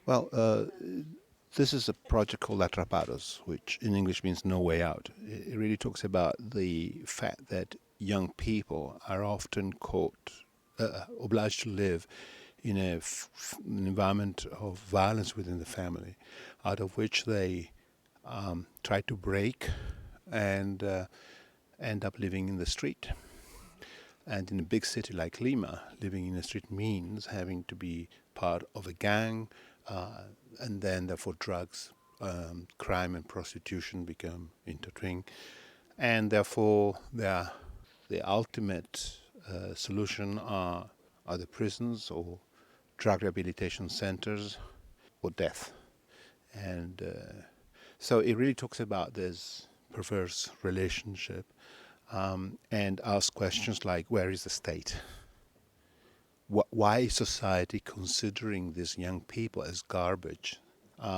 Well, this is a project called Atrapados, which in English means no way out. It really talks about the fact that young people are often obliged to live in an environment of violence within the family, out of which they try to break and end up living in the street. And in a big city like Lima, living in the street means having to be part of a gang, uh, and then therefore drugs, crime, and prostitution become intertwined, and therefore the ultimate solution are either prisons or drug rehabilitation centers or death. And so it really talks about this perverse relationship, and asks questions like, where is the state? Why is society considering these young people as garbage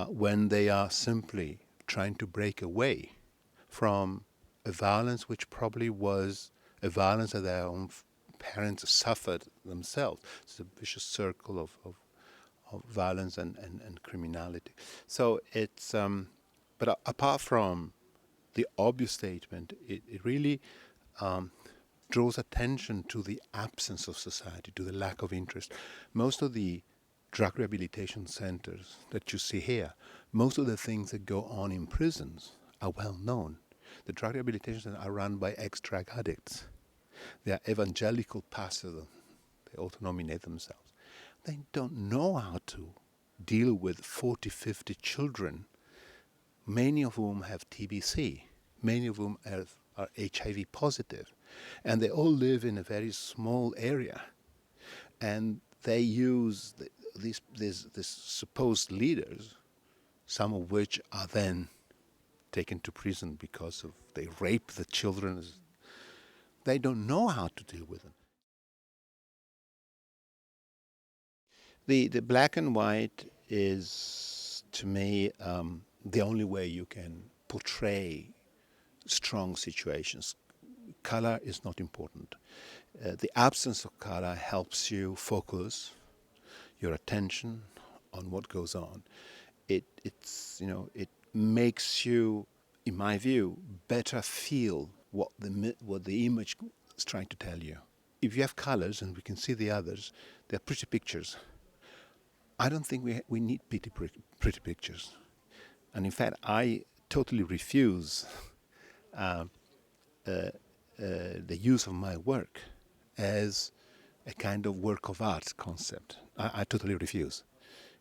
when they are simply trying to break away from a violence which probably was a violence that their own parents suffered themselves? It's a vicious circle of violence and criminality. So it's, but apart from the obvious statement, it really um, draws attention to the absence of society, to the lack of interest. Most of the drug rehabilitation centers that you see here, most of the things that go on in prisons are well known. The drug rehabilitation centers are run by ex-drug addicts. They are evangelical pastors, they autonominate themselves. They don't know how to deal with 40, 50 children, many of whom have TBC, many of whom are HIV positive, and they all live in a very small area. And they use these supposed leaders, some of which are then taken to prison because of they rape the children. They don't know how to deal with them. The black and white is, to me, the only way you can portray strong situations. Color is not important. The absence of color helps you focus your attention on what goes on. It makes you, in my view, better feel what the image is trying to tell you. If you have colors, and we can see the others, they're pretty pictures. I don't think we need pretty pictures. And in fact, I totally refuse uh, the use of my work as a kind of work of art concept. I totally refuse.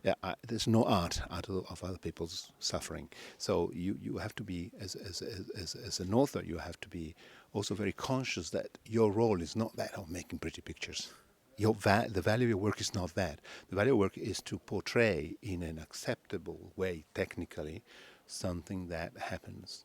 Yeah, there's no art out of other people's suffering. So you have to be, as an author, you have to be also very conscious that your role is not that of making pretty pictures. The value of your work is not that. The value of work is to portray in an acceptable way, technically, something that happens